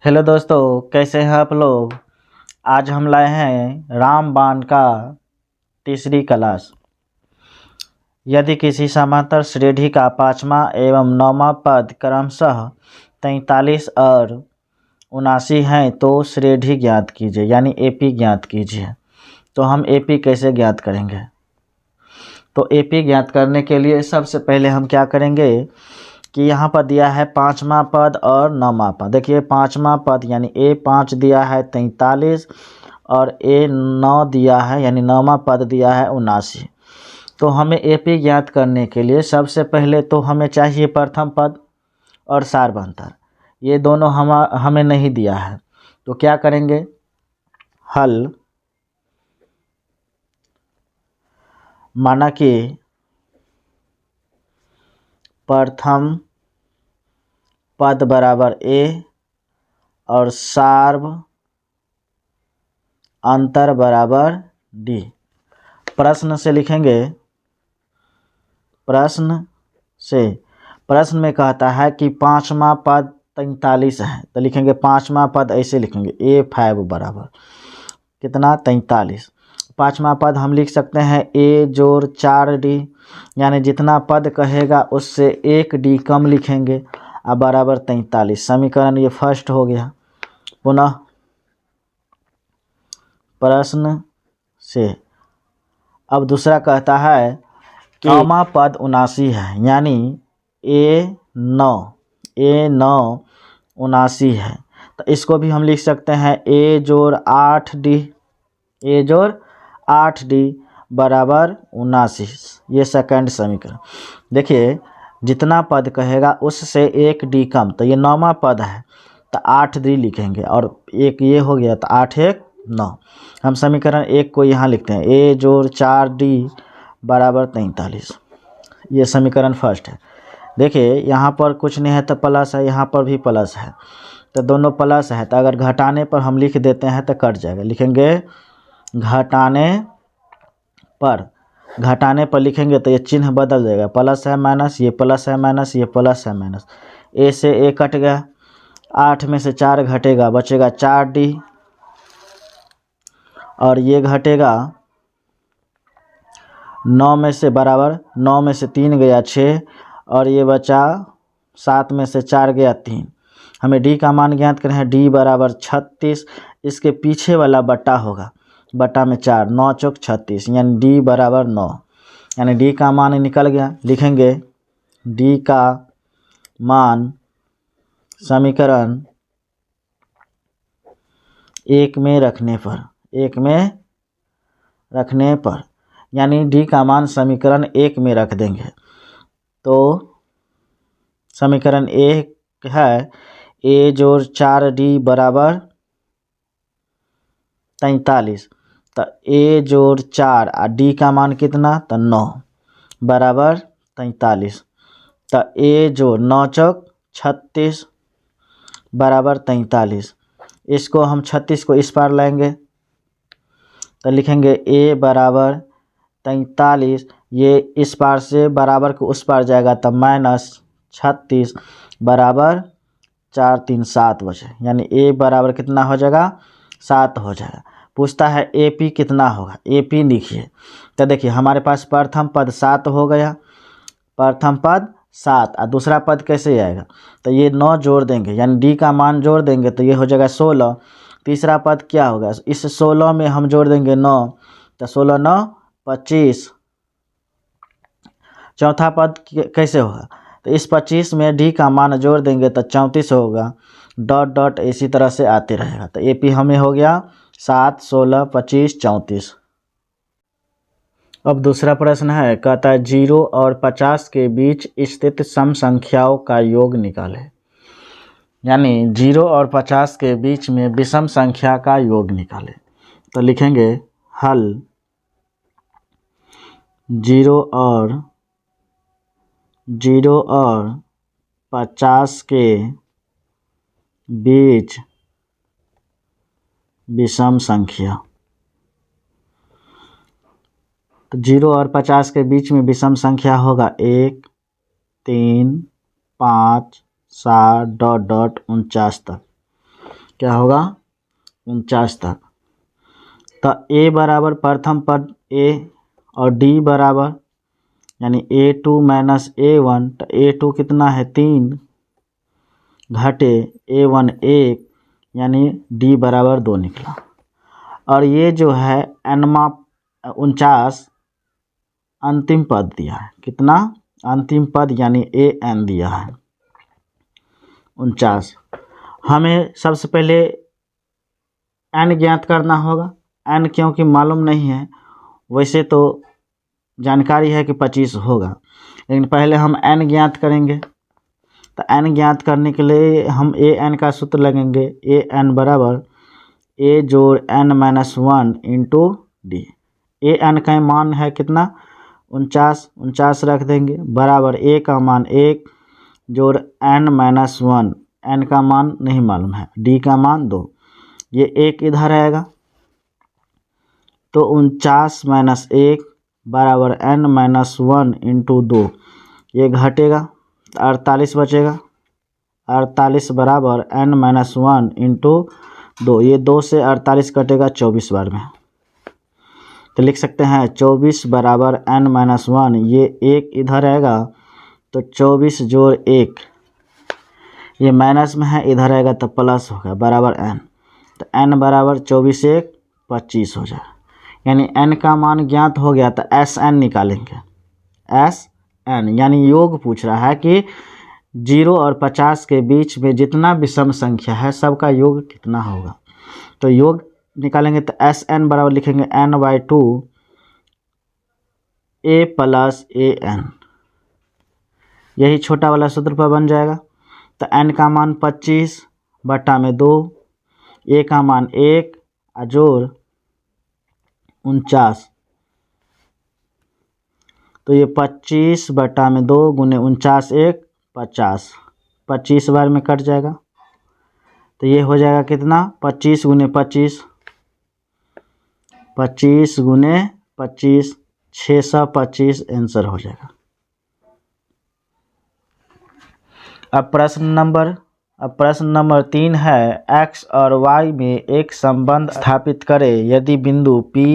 Hello दोस्तों, कैसे हैं आप लोग। आज हम लाए हैं रामबाण का तीसरी क्लास। यदि किसी समांतर श्रेणी का पाँचवा एवं नौवां पद क्रमशः 43 और 79 हैं तो श्रेणी ज्ञात कीजिए, यानी एपी ज्ञात कीजिए। तो हम एपी कैसे ज्ञात करेंगे? तो एपी ज्ञात करने के लिए सबसे पहले हम क्या करेंगे कि यहाँ पर दिया है पाँचवा पद और नौवां पद। देखिए पाँचवा पद यानी A5 दिया है 43 और A9 दिया है यानी नौवां पद दिया है 79। तो हमें एपी ज्ञात करने के लिए सबसे पहले तो हमें चाहिए प्रथम पद और सार्वभौमता। ये दोनों हमें नहीं दिया है, तो क्या करेंगे? हल माना कि प्रथम पद बराबर A और सार्व अंतर बराबर D। प्रश्न से लिखेंगे, प्रश्न में कहता है कि पाँचवा पद 43 है, तो लिखेंगे पाँचवा पद ऐसे लिखेंगे A5 बराबर कितना 43। पाँचवा पद हम लिख सकते हैं A जोड़ 4D, यानी जितना पद कहेगा उससे 1D कम लिखेंगे अब बराबर 43। समीकरण ये फर्स्ट हो गया। पुनः प्रश्न से अब दूसरा कहता है कि नौवां पद 79 है, यानी A9 79 है, तो इसको भी हम लिख सकते हैं A जोड़ 8D बराबर 79। ये सेकंड समीकरण। देखिए जितना पद कहेगा उससे 1D कम, तो ये नौवां पद है तो 8D लिखेंगे और एक ये हो गया तो 8 1 9। हम समीकरण 1 को यहाँ लिखते हैं A जोड़ 4D बराबर 43। ये समीकरण फर्स्ट है। देखिए यहाँ पर कुछ नहीं है तो प्लस है, यहाँ पर भी प्लस है, तो दोनों प्लस है, तो अगर घटाने पर हम लिख देते हैं तो कट जाएगा। लिखेंगे घटाने पर लिखेंगे तो ये चिन्ह बदल जाएगा, प्लस है माइनस, ये प्लस है माइनस, ये प्लस है माइनस। ए से ए कट गया, 8 में से 4 घटेगा, बचेगा 4D और ये घटेगा 9 में से बराबर 9 में से 3 गया 6 और ये बचा 7 में से 4 गया 3। हमें D का मान ज्ञात करें हैं, D बराबर 36। इसके पीछे वाला बटा होगा, बटा में 4, 9 चौक 36, यानी D बराबर 9, यानी D का मान निकल गया। लिखेंगे D का मान समीकरण 1 में रखने पर यानी D का मान समीकरण 1 में रख देंगे तो समीकरण 1 है A जोड़ 4D बराबर 43, तो A जोड़ 4 और D का मान कितना तो 9 बराबर 43, तो A जोड़ 9 चौक 36 बराबर 43। इसको हम 36 को इस पार लाएंगे तो लिखेंगे A बराबर 43, ये इस पार से बराबर को उस पार जाएगा तब -36 बराबर 4 3 7 बचे, यानी A बराबर कितना हो जाएगा 7 हो जाएगा। पूछता है AP कितना होगा, AP लिखिए। तो देखिए हमारे पास प्रथम पद 7 हो गया, प्रथम पद 7 और दूसरा पद कैसे आएगा, तो ये 9 जोड़ देंगे यानी D का मान जोड़ देंगे तो ये हो जाएगा 16। तीसरा पद क्या होगा, इस 16 में हम जोड़ देंगे 9, तो 16 9 25। चौथा पद कैसे होगा, तो इस 25 में D का मान जोड़ देंगे तो 34 होगा, डॉट डॉट इसी तरह से आते रहेगा। तो AP हमें हो गया 7 16 25 34। अब दूसरा प्रश्न है, कहता है 0 और 50 के बीच स्थित सम संख्याओं का योग निकालें। यानी 0 और 50 के बीच में विषम संख्या का योग निकालें। तो लिखेंगे हल 0 और 50 के बीच विषम संख्या। तो 0 और 50 के बीच में विषम संख्या होगा 1 3 5 7 डॉट डॉट 49 तक। क्या होगा 49 तक। तो a बराबर प्रथम पद a और d बराबर यानी a2 माइनस a1, तो a2 कितना है 3 घटे a1 1 यानी d बराबर 2 निकला। और ये जो है n 49 अंतिम पद दिया है, कितना अंतिम पद यानी an दिया है 49। हमें सबसे पहले n ज्ञात करना होगा, n क्योंकि मालूम नहीं है, वैसे तो जानकारी है कि 25 होगा, लेकिन पहले हम n ज्ञात करेंगे। तो n ज्ञात करने के लिए हम an का सूत्र लगेंगे, an बराबर a जोड़ n minus 1 into D. an का मान है कितना 49 रख देंगे, बराबर a का मान 1 जोड़ n माइनस 1, n का मान नहीं मालूम है, d का मान 2, ये 1 इधर आएगा तो 49 माइनस 1 बराबर n माइनस 1 इंटू 2, ये घटेगा 48 बचेगा, 48 बराबर n माइनस 1 इंटू 2, ये 2 से 48 कटेगा 24 बार में, तो लिख सकते हैं 24 बराबर n माइनस 1, ये 1 इधर आएगा तो 24 जोड़ 1, ये माइनस में है, इधर आएगा तो प्लस होगा बराबर n, तो n बराबर 24 1 25 हो जाए, यानी n का मान ज्ञात हो गया। तो Sn निकालेंगे, Sn यानी योग पूछ रहा है कि 0 और 50 के बीच में जितना विषम संख्या है सबका योग कितना होगा, तो योग निकालेंगे। तो Sn बराबर लिखेंगे n/2 a प्लस an, यही छोटा वाला सूत्र पर बन जाएगा। तो n का मान 25 बटा में 2, a का मान 1 जोड़ 49, तो ये 25 बटा में 2 गुने 49 1 50, 25 बार में कट जाएगा, तो ये हो जाएगा कितना 25 गुने 25, 25 गुने 25 625 आंसर हो जाएगा। अब प्रश्न नंबर 3 है, x और y में एक संबंध स्थापित करें यदि बिंदु P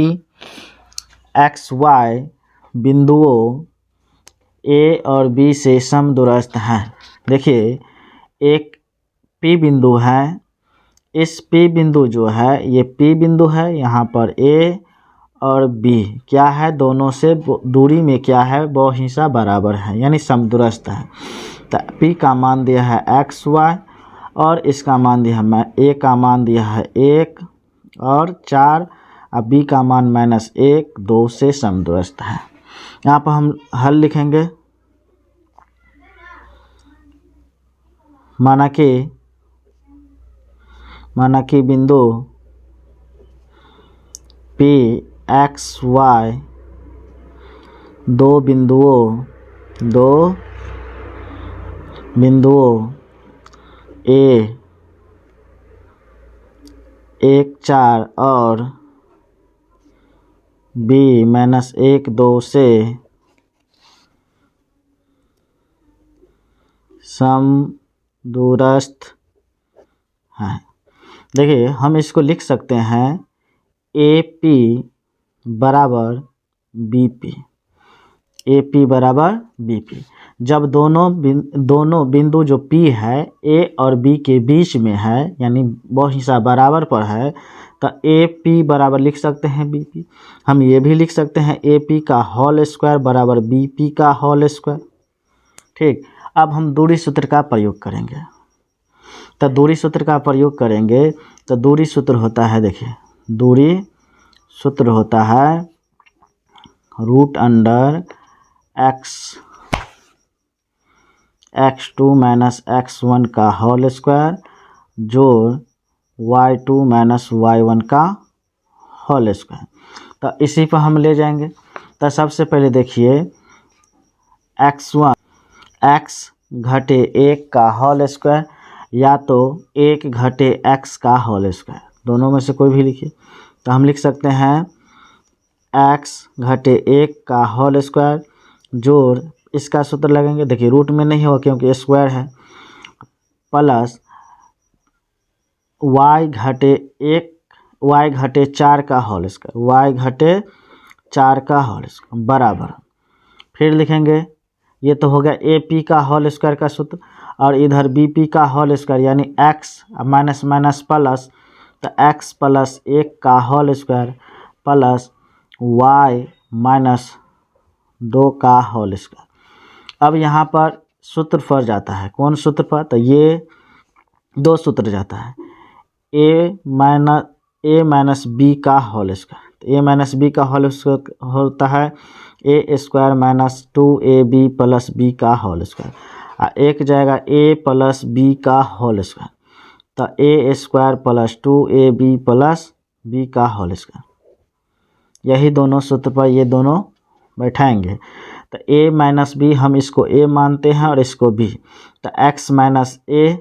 x y बिंदुओं A और B से समदूरस्थ हैं। देखिए एक P बिंदु है, इस P बिंदु जो है ये P बिंदु है, यहाँ पर A और B क्या है, दोनों से दूरी में क्या है, बहुहिस्सा बराबर है यानी समदूरस्थ है। तो P का मान दिया है XY और इसका मान दिया है A का मान दिया है 1 और 4, अब B का मान -1 2 से समदूरस्थ है। यहाँ पर हम हल लिखेंगे, माना कि बिंदु P x y दो बिंदुओं A 1 4 और B -1 2 से समदूरस्थ है। देखिए हम इसको लिख सकते हैं AP बराबर BP, AP बराबर BP। जब दोनों बिंदु जो P है A और B के बीच में है यानी बहुहिस्सा बराबर पर है, तो AP बराबर लिख सकते हैं BP। हम ये भी लिख सकते हैं AP का होल स्क्वायर बराबर BP का होल स्क्वायर। ठीक, अब हम दूरी सूत्र का प्रयोग करेंगे। तो दूरी सूत्र का प्रयोग करेंगे तो दूरी सूत्र होता है, देखिए दूरी सूत्र होता है √अंडर x2 माइनस x1 का होल स्क्वायर जोड़ y2 माइनस y1 का होल स्क्वायर। तो इसी पर हम ले जाएंगे। तो सबसे पहले देखिए x1 x घटे 1 का होल स्क्वायर या तो 1 घटे x का होल स्क्वायर, दोनों में से कोई भी लिखिए। तो हम लिख सकते हैं x घटे 1 का होल स्क्वायर जोड़, इसका सूत्र लगेंगे, देखिए रूट में नहीं होगा क्योंकि स्क्वायर है, प्लस y घटे 1 y घटे 4 का होल स्क्वायर, y घटे 4 का होल स्क्वायर बराबर, फिर लिखेंगे ये तो हो गया ए पी का होल स्क्वायर का सूत्र, और इधर बी पी का होल स्क्वायर यानी x माइनस माइनस प्लस, तो x प्लस 1 का whole square plus y minus 2 का होल स्क्वायर। अब यहाँ पर सूत्र पर जाता है, कौन सूत्र पर, तो ये दो सूत्र जाता है, ए माइनस बी का होल स्क्वायर, तो ए माइनस बी का होल स्क्वायर होता है A square minus 2ab plus B का होल स्क्वायर, एक जाएगा ए प्लस बी का होल स्क्वायर, तो A square plus 2ab plus B का होल स्क्वायर। यही दोनों सूत्र पर ये दोनों बैठाएंगे, तो a माइनस बी हम इसको a मानते हैं और इसको b, तो x माइनस a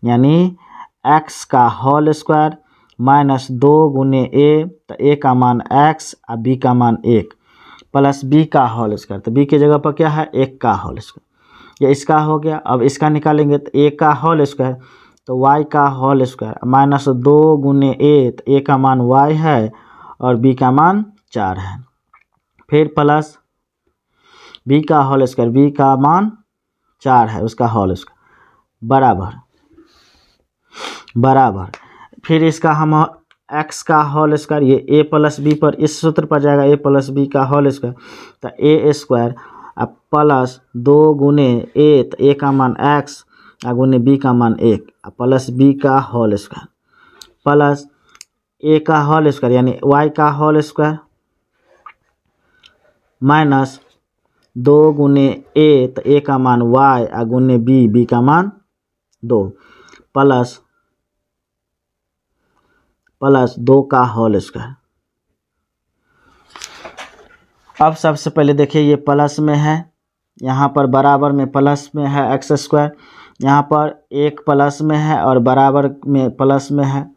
यानी x का होल स्क्वायर माइनस 2 गुने a, तो a का मान x और b का मान 1 प्लस b का होल स्क्वायर, तो b की जगह पर क्या है 1 का होल स्क्वायर, ये इसका हो गया। अब इसका निकालेंगे तो a का होल स्क्वायर, तो y का होल स्क्वायर माइनस 2 गुने a, तो a का मान y है और b का मान 4 है, फिर प्लस b का होल स्क्वायर, b का मान 4 है उसका होल स्क्वायर बराबर, फिर इसका हम x का होल स्क्वायर, ये a प्लस बी पर इस सूत्र पर जाएगा a प्लस बी का होल स्क्वायर, तो a स्क्वायर प्लस 2 गुने a, तो a का मान x और गुने b का मान 1 प्लस b का होल स्क्वायर प्लस a का होल स्क्वायर यानी y का होल स्क्वायर माइनस 2 गुने a, तो a का मान y और गुने b का मान 2 प्लस 2 का होल स्क्वायर। अब सबसे पहले देखिए ये प्लस में है, यहाँ पर बराबर में प्लस में है एक्स स्क्वायर, यहाँ पर एक प्लस में है और बराबर में प्लस में है,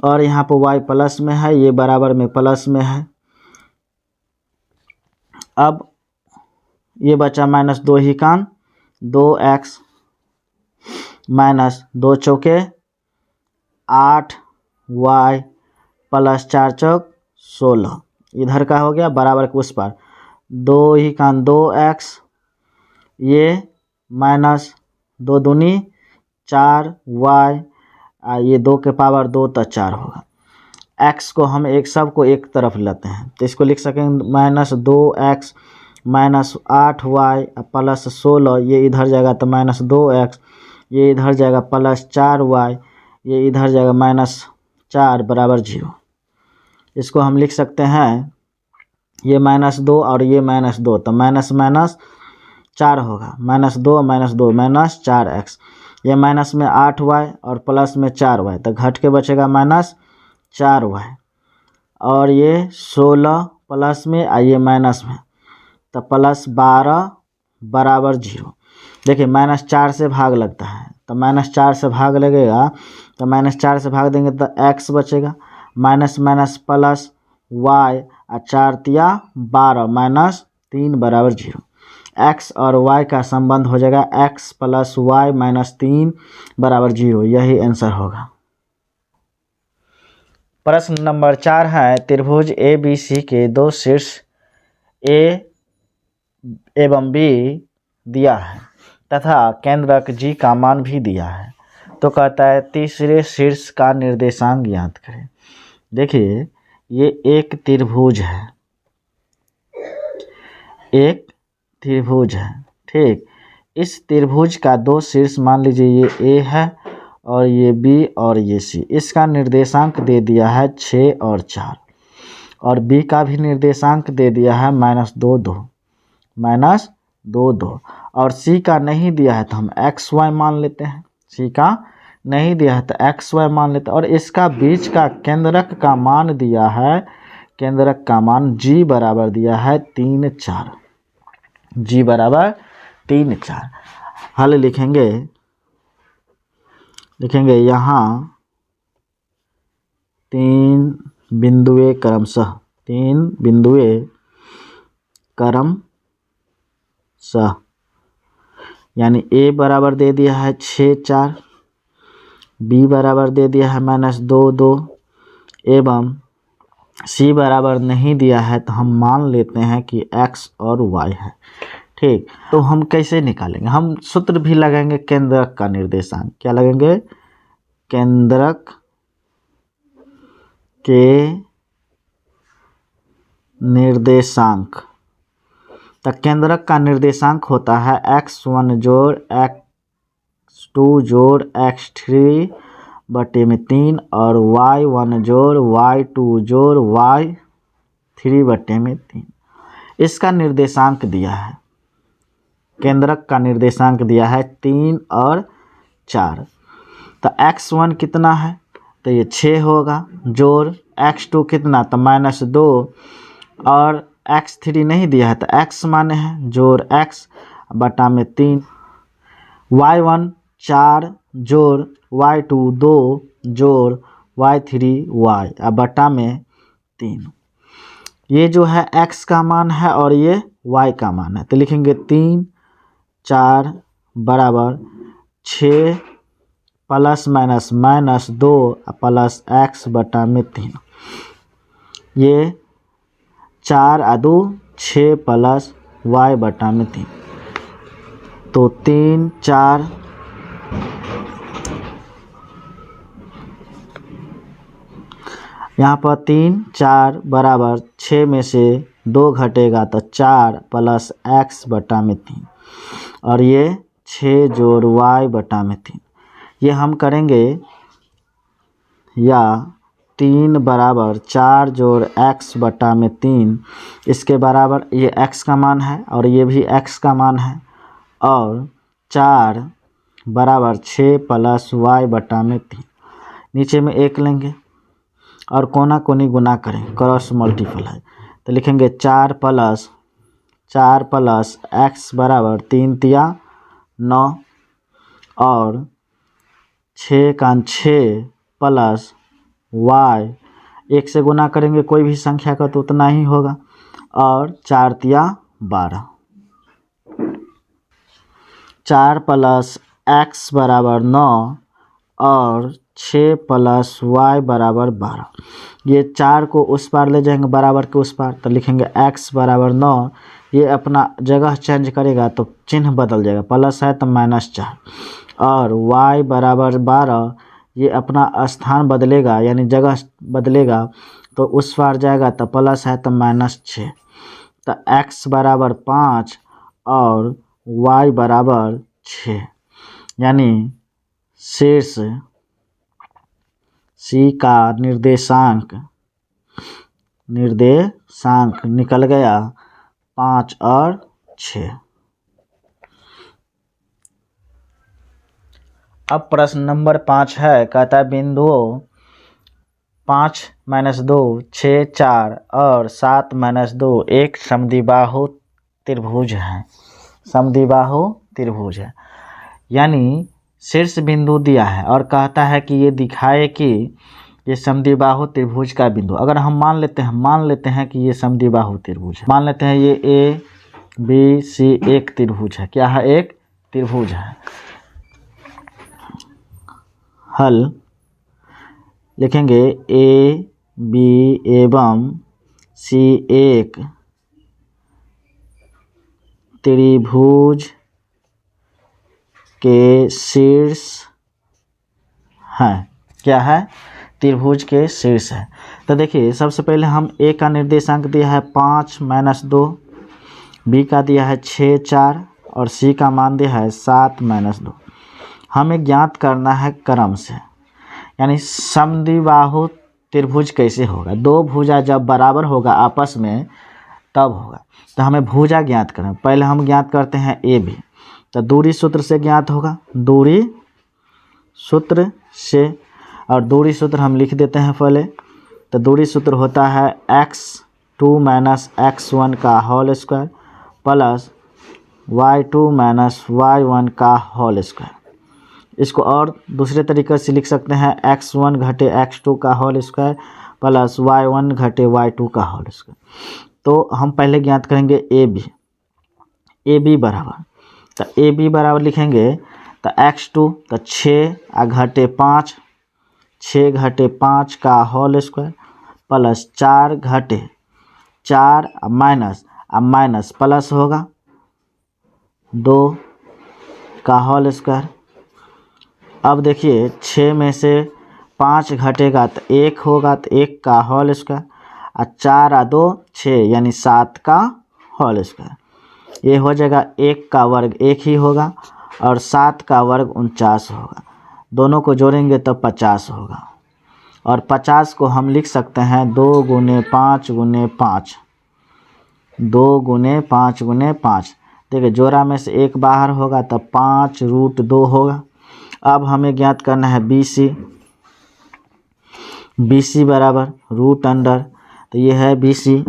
और यहाँ पर y प्लस में है, ये बराबर में प्लस में है। अब ये बचा माइनस 2 ही कान 2x माइनस 2 चौके 8y प्लस 4 चौक 16, इधर का हो गया बराबर के उस पर 2 ही कान 2x, ये माइनस 2 दूनी 4y, ये 2 के पावर 2 तो 4 होगा। x को हम एक सब को एक तरफ लेते हैं, तो इसको लिख सकेंगे minus 2x minus 8y plus 16, ये इधर जाएगा तो माइनस 2x, ये इधर जाएगा प्लस 4y, ये इधर जाएगा माइनस 4 बराबर 0। इसको हम लिख सकते हैं ये माइनस 2 और ये माइनस 2, तो माइनस माइनस 4 होगा, माइनस 2 माइनस 4x, ये माइनस में 8y और प्लस में 4y, तो घट के बचेगा माइनस 4y, और ये 16 प्लस में ये माइनस में, तो प्लस 12 बराबर 0। देखिए माइनस 4 से भाग लगता है, तो माइनस 4 से भाग लगेगा, तो माइनस 4 से भाग देंगे तो x बचेगा, माइनस माइनस प्लस y, 4 तिया 12 माइनस 3 बराबर 0। x और y का संबंध हो जाएगा x प्लस y माइनस 3 बराबर 0, यही आंसर होगा। प्रश्न नंबर 4 है, त्रिभुज ABC के दो शीर्ष A एवं B दिया है तथा केंद्रक G का मान भी दिया है, तो कहता है तीसरे शीर्ष का निर्देशांक ज्ञात करें। देखिए ये एक त्रिभुज है, एक त्रिभुज है, ठीक। इस त्रिभुज का दो शीर्ष मान लीजिए ये A है और ये B और ये C, इसका निर्देशांक दे दिया है 6 और 4, और B का भी निर्देशांक दे दिया है -2 2, और C का नहीं दिया है तो हम XY मान लेते हैं, C का नहीं दिया है तो XY मान लेते हैं, और इसका बीच का केंद्रक का मान दिया है, केंद्रक का मान G बराबर दिया है 3 4, G बराबर 3 4। हल लिखेंगे यहाँ 3 बिंदुएं क्रमशः, 3 बिंदुएं क्रमशः, यानी A बराबर दे दिया है 6 4, बी बराबर दे दिया है -2 एवं सी बराबर नहीं दिया है, तो हम मान लेते हैं कि एक्स और वाई है। ठीक, तो हम कैसे निकालेंगे? हम सूत्र भी लगाएंगे केंद्रक का निर्देशांक। क्या लगेंगे? केंद्रक के निर्देशांक। तो केंद्रक का निर्देशांक होता है x1 जोड़ x2 जोड़ x3 बटे में 3 और y1 जोड़ y2 जोड़ y3 बटे में 3। इसका निर्देशांक दिया है, केंद्रक का निर्देशांक दिया है 3 और 4। तो x1 कितना है? तो ये 6 होगा, जोड़ x2 कितना? तो -2 और x3 नहीं दिया है तो x माने है, जोड़ x बटा में 3। y1 4 जोड़ y2 2 जोड़ y3 y बटा में 3। ये जो है x का मान है और ये y का मान है, तो लिखेंगे 3 4 बराबर 6 प्लस माइनस -2 प्लस x बटा में 3। ये 4 और 2 6 प्लस y बटा में 3। तो 3 4 यहाँ पर 3 4 बराबर 6 में से 2 घटेगा तो 4 प्लस x बटा में 3 और ये 6 जोड़ y बटा में 3। ये हम करेंगे या 3 बराबर 4 जोड़ x बटा में 3, इसके बराबर ये x का मान है और ये भी x का मान है, और 4 बराबर 6 प्लस y बटा में 3। नीचे में 1 लेंगे और कोना कोनी गुना करें, क्रॉस मल्टीप्लाई, तो लिखेंगे 4 प्लस x बराबर 3 तिया 9 और 6 का 6 प्लस y 1 से गुना करेंगे कोई भी संख्या का तो उतना ही होगा, और 4 तिया 12। 4 प्लस x बराबर 9 और 6 प्लस y बराबर 12। ये 4 को उस पार ले जाएंगे बराबर के उस पार, तो लिखेंगे x बराबर 9। ये अपना जगह चेंज करेगा तो चिन्ह बदल जाएगा, प्लस है तो -4, और y बराबर 12 ये अपना स्थान बदलेगा यानी जगह बदलेगा तो उस पार जाएगा तो प्लस है तो -6। तो x बराबर 5 और y बराबर 6, यानी शीर्ष C का निर्देशांक निकल गया 5 और 6। अब प्रश्न नंबर 5 है, कहता है बिंदुओं 5 - 2 6 4 और 7 - 2 एक समद्विबाहु त्रिभुज है। समद्विबाहु त्रिभुज है यानी शीर्ष बिंदु दिया है और कहता है कि ये दिखाए कि ये समद्विबाहु त्रिभुज का बिंदु। अगर हम मान लेते हैं कि ये समद्विबाहु त्रिभुज है, मान लेते हैं ये A B C एक त्रिभुज है। क्या है? एक त्रिभुज है। हल लिखेंगे A B एवं C एक त्रिभुज के शीर्ष है। क्या है? त्रिभुज के शीर्ष है। तो देखिए सबसे पहले हम A का निर्देशांक दिया है 5 - 2, B का दिया है 6 4 और C का मान दिया है 7 - 2। हमें ज्ञात करना है क्रम से, यानी समद्विबाहु त्रिभुज कैसे होगा। दो भुजा जब बराबर होगा आपस में तब होगा। तो हमें भुजा ज्ञात करना। पहले हम ज्ञात करते हैं AB, तो दूरी सूत्र से ज्ञात होगा, दूरी सूत्र से, और दूरी सूत्र हम लिख देते हैं पहले। तो दूरी सूत्र होता है x2 - x1 का whole square plus y2 - y1 का होल स्क्वायर। इसको और दूसरे तरीके से लिख सकते हैं x1 घटे x2 का होल स्क्वायर प्लस y1 घटे y2 का होल स्क्वायर। तो हम पहले ज्ञात करेंगे AB बराबर, तो AB बराबर लिखेंगे तो तो x2 तो 6 आ घटे 5, 6 घटे 5 का होल स्क्वायर प्लस 4 घटे 4 अब माइनस प्लस होगा 2 का होल स्क्वायर। अब देखिए 6 में से 5 घटेगा तो 1 होगा, तो 1 का होल स्क्वायर और 4 आ 2 6 यानी 7 का होल स्क्वायर। ये हो जाएगा 1 का वर्ग 1 ही होगा और 7 का वर्ग 49 होगा। दोनों को जोड़ेंगे तो 50 होगा और 50 को हम लिख सकते हैं 2 गुने 5 गुने 5, 2 गुने 5 गुने 5। देखिए जोड़ा में से 1 बाहर होगा तो 5√2 होगा। अब हमें ज्ञात करना है BC। BC बराबर रूट अंडर, तो ये है BC,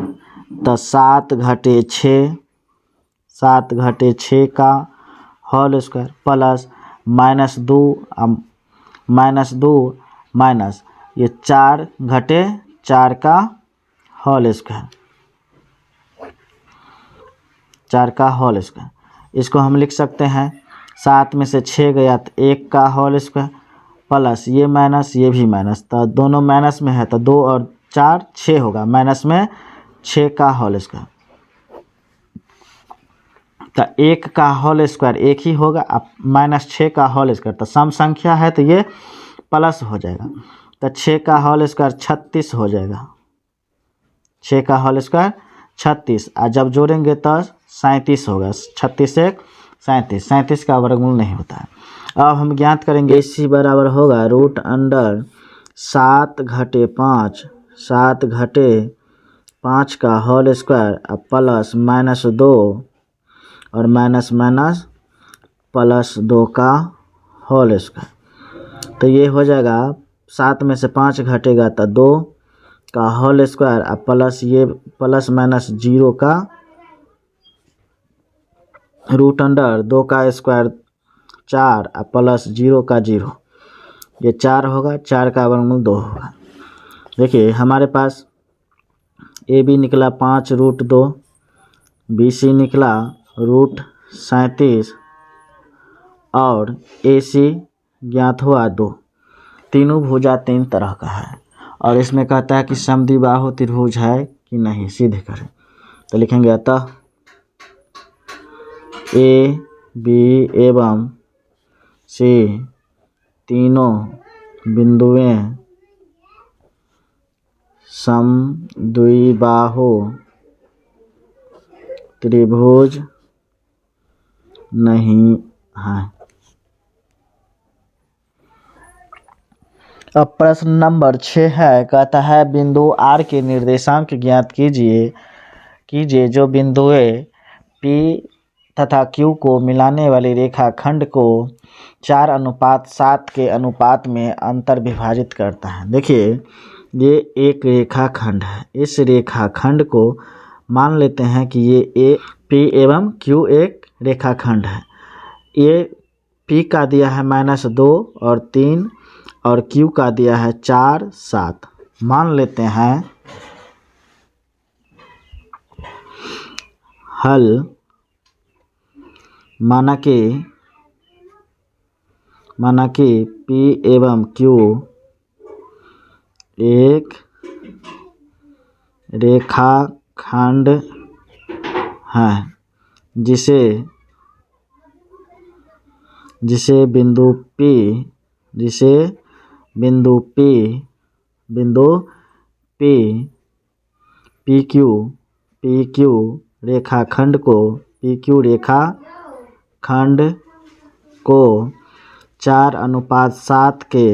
तो 7 घटे 6, 7 घटे 6 का होल स्क्वायर प्लस -2 माइनस ये 4 घटे 4 का होल स्क्वायर, 4 का होल स्क्वायर। इसको हम लिख सकते हैं 7 में से 6 गया तो 1 का होल स्क्वायर प्लस ये माइनस ये भी माइनस, तो दोनों माइनस में है तो 2 और 4 6 होगा, माइनस में 6 का होल स्क्वायर। तो 1 का होल स्क्वायर 1 ही होगा, अब -6 का होल स्क्वायर तो सम संख्या है तो ये प्लस हो जाएगा, तो 6 का होल स्क्वायर 36 हो जाएगा, 6 का होल स्क्वायर 36 और जब जोड़ेंगे तो 37 होगा, 36 1 37, 37 का वर्गमूल नहीं होता है। अब हम ज्ञात करेंगे AC बराबर होगा रूट अंडर 7 घटे 5, 7 घटे 5 का होल स्क्वायर अब प्लस -2 और माइनस +2 का होल स्क्वायर। तो ये हो जाएगा 7 में से 5 घटेगा तो 2 का होल स्क्वायर अब प्लस ये प्लस माइनस 0 का रूट अंडर 2 का स्क्वायर 4 और प्लस 0 का 0, ये 4 होगा, 4 का वर्गमूल 2 होगा। देखिए हमारे पास AB निकला 5√2, BC निकला रूट 37 और AC ज्ञात हुआ 2। तीनों भुजा 3 तरह का है और इसमें कहता है कि समद्विबाहु त्रिभुज है कि नहीं, सिद्ध करें। तो लिखेंगे अतः A, B एवं C तीनों बिंदुएं समद्विबाहु त्रिभुज नहीं है। अब प्रश्न नंबर 6 है, कहता है बिंदु R के निर्देशांक ज्ञात कीजिए जो बिंदुएं P तथा Q को मिलाने वाली रेखाखंड को 4:7 के अनुपात में अंतर विभाजित करता है। देखिए ये एक रेखाखंड है, इस रेखाखंड को मान लेते हैं कि ये P एवं Q एक रेखाखंड है। ये P का दिया है -2 और 3 और Q का दिया है 4 7। मान लेते हैं हल, माना कि P एवं Q एक रेखाखंड है जिसे बिंदु PQ रेखाखंड को 4:7 के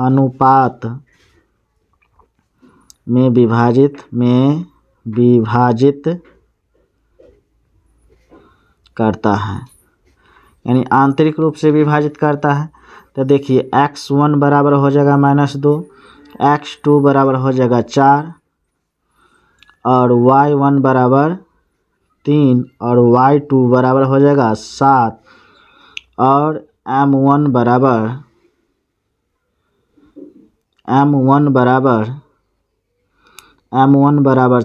अनुपात में विभाजित करता है, यानी आंतरिक रूप से विभाजित करता है। तो देखिए x1 बराबर हो जाएगा -2, x2 बराबर हो जाएगा 4 और y1 बराबर 3 और y2 बराबर हो जाएगा 7 और m1 बराबर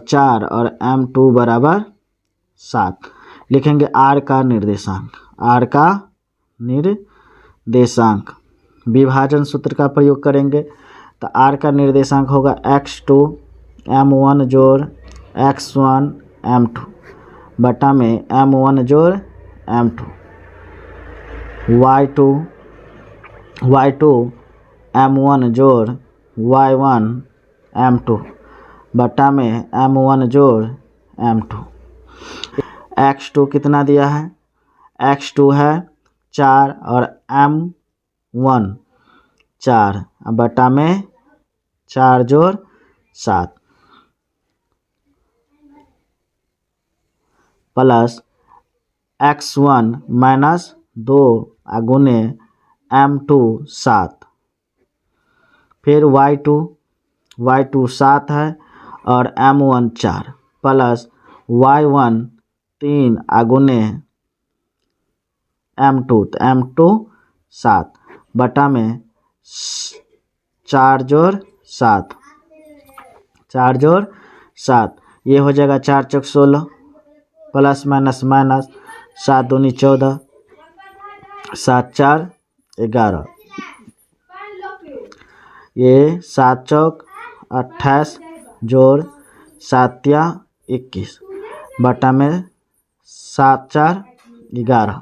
4 और m2 बराबर 7। लिखेंगे R का निर्देशांक, निर्देशांक विभाजन सूत्र का प्रयोग करेंगे। तो r का निर्देशांक होगा x2 m1 जोड़ x1 m2 बटा में m1 जोड़ m2 y2 m1 जोड़ y1 m2 बटा में m1 जोड़ m2। x2 कितना दिया है, x2 है 4 और m1 4 बटा में 4 जोड़ 7 प्लस x1 माइनस 2 गुने m2 7 फिर y2 7 है और m1 4 प्लस y1 3 गुने m2 तो m2 7 बटा में 4 जोड़ 7 ये हो जाएगा 4 चौक 16 प्लस माइनस माइनस 7 दूनी 14 7 4 11 ये 7 चौक 28 जोड़ 7 या 21 बटा में 7 4 11।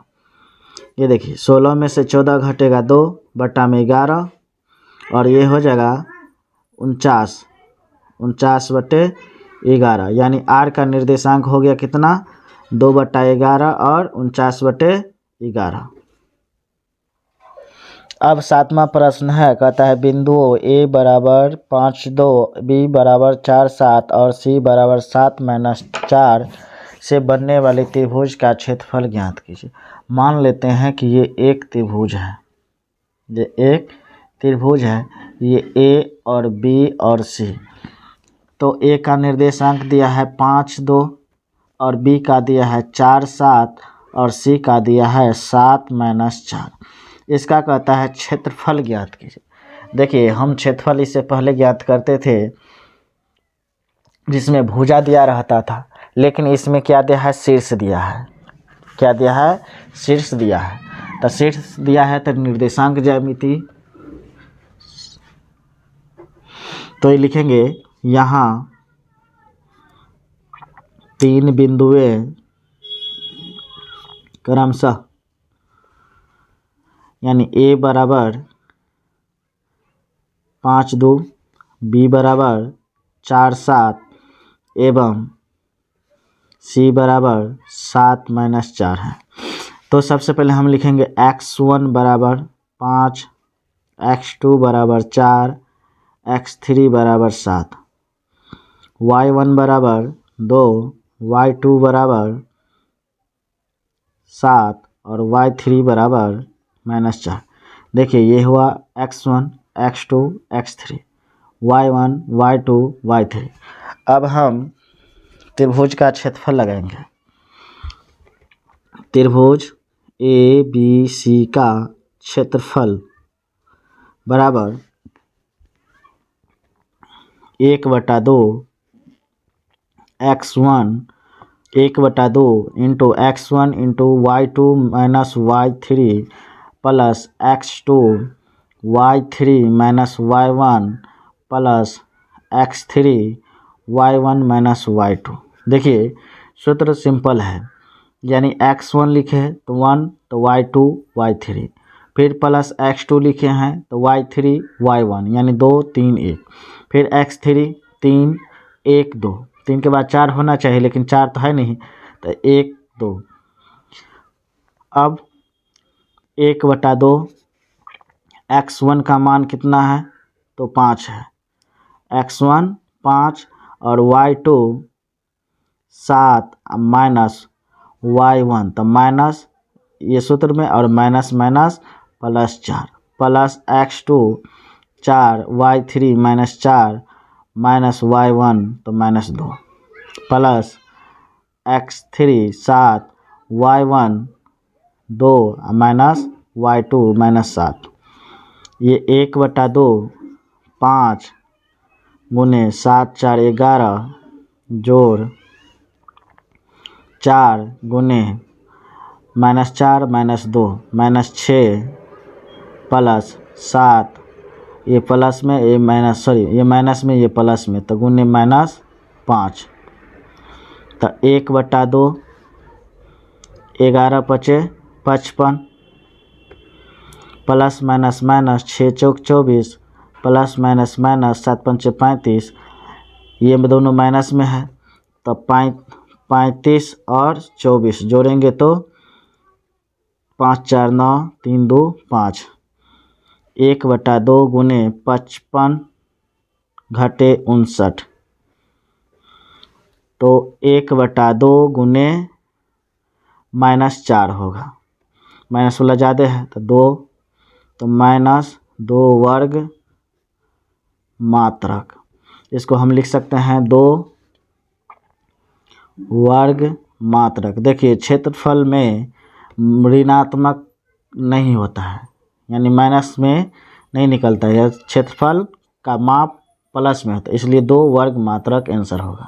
ये देखिए 16 में से 14 घटेगा 2 बटा में 11 और ये हो जाएगा 49 बटे 11 यानी r का निर्देशांक हो गया कितना 2 बटा 11 और 49 बटे 11। अब 7वां प्रश्न है, कहता है बिंदुओं a बराबर 5 2 b बराबर 4 7 और c बराबर 7 माइनस 4 से बनने वाले त्रिभुज का क्षेत्रफल ज्ञात कीजिए। मान लेते हैं कि ये एक त्रिभुज है, ये a और b और c। तो a का निर्देशांक दिया है 5 2 और b का दिया है 4 7 और c का दिया है 7 माइनस 4। इसका कहता है क्षेत्रफल ज्ञात कीजिए। देखिए हम क्षेत्रफल इससे पहले ज्ञात करते थे जिसमें भुजा दिया रहता था, लेकिन इसमें क्या दिया है, शीर्ष दिया है। क्या दिया है, शीर्ष दिया है। तो शीर्ष दिया है तो निर्देशांक ज्यामिति, तो ये लिखेंगे यहाँ 3 बिंदुएं क्रमशः यानी a बराबर 5 2 b बराबर 4 7 एवं c बराबर 7 माइनस 4 है। तो सबसे पहले हम लिखेंगे x1 बराबर 5 x2 बराबर 4 x3 बराबर 7 y1 बराबर 2 y2 बराबर 7 और y3 बराबर माइनस 4। देखिए ये हुआ x1 x2 x3 y1 y2 y3। अब हम त्रिभुज का क्षेत्रफल लगाएंगे। त्रिभुज ए बी सी का क्षेत्रफल बराबर 1/2 x1 1/2 into x1 into y2 minus y3 plus x2 y3 minus y1 plus x3 y1 minus y2। देखिए सूत्र सिंपल है, यानी x1 लिखे तो 1 तो y2 y3, फिर प्लस x2 लिखे हैं तो y3 y1 यानी 2 3 1, फिर x3 3 1 2, 3 के बाद 4 होना चाहिए लेकिन 4 तो है नहीं तो 1 2। अब 1/2 x1 का मान कितना है तो 5 है, x1 5 और y2 7 माइनस y1 तो माइनस ये सूत्र में और minus minus plus 4 plus x2 4 y3 minus 4 minus y1 तो minus 2 plus x3 7 y1 2 minus y2 minus 7। ये 1/2 5 गुने 7 4 11 जोड़ 4 गुने माइनस 4 माइनस 2 माइनस 6 प्लस 7, ये प्लस में ये माइनस, सॉरी ये माइनस में ये प्लस में, तो गुने -5, तो 1/2, 11 पचे 55, प्लस माइनस माइनस 6 चौक 24, प्लस माइनस माइनस 7 पंचे 35, ये दोनों माइनस में है, तो 35 और 24 जोड़ेंगे तो 5 4 9 3 2 5, 1/2 गुने 55 घटे 59, तो 1/2 गुने -4 होगा, माइनस वाला ज़्यादा है तो 2, तो -2 वर्ग मात्रक, इसको हम लिख सकते हैं 2 वर्ग मात्रक। देखिए क्षेत्रफल में ऋणात्मक नहीं होता है, यानी माइनस में नहीं निकलता है, क्षेत्रफल का माप प्लस में होता है, इसलिए 2 वर्ग मात्रक आंसर होगा।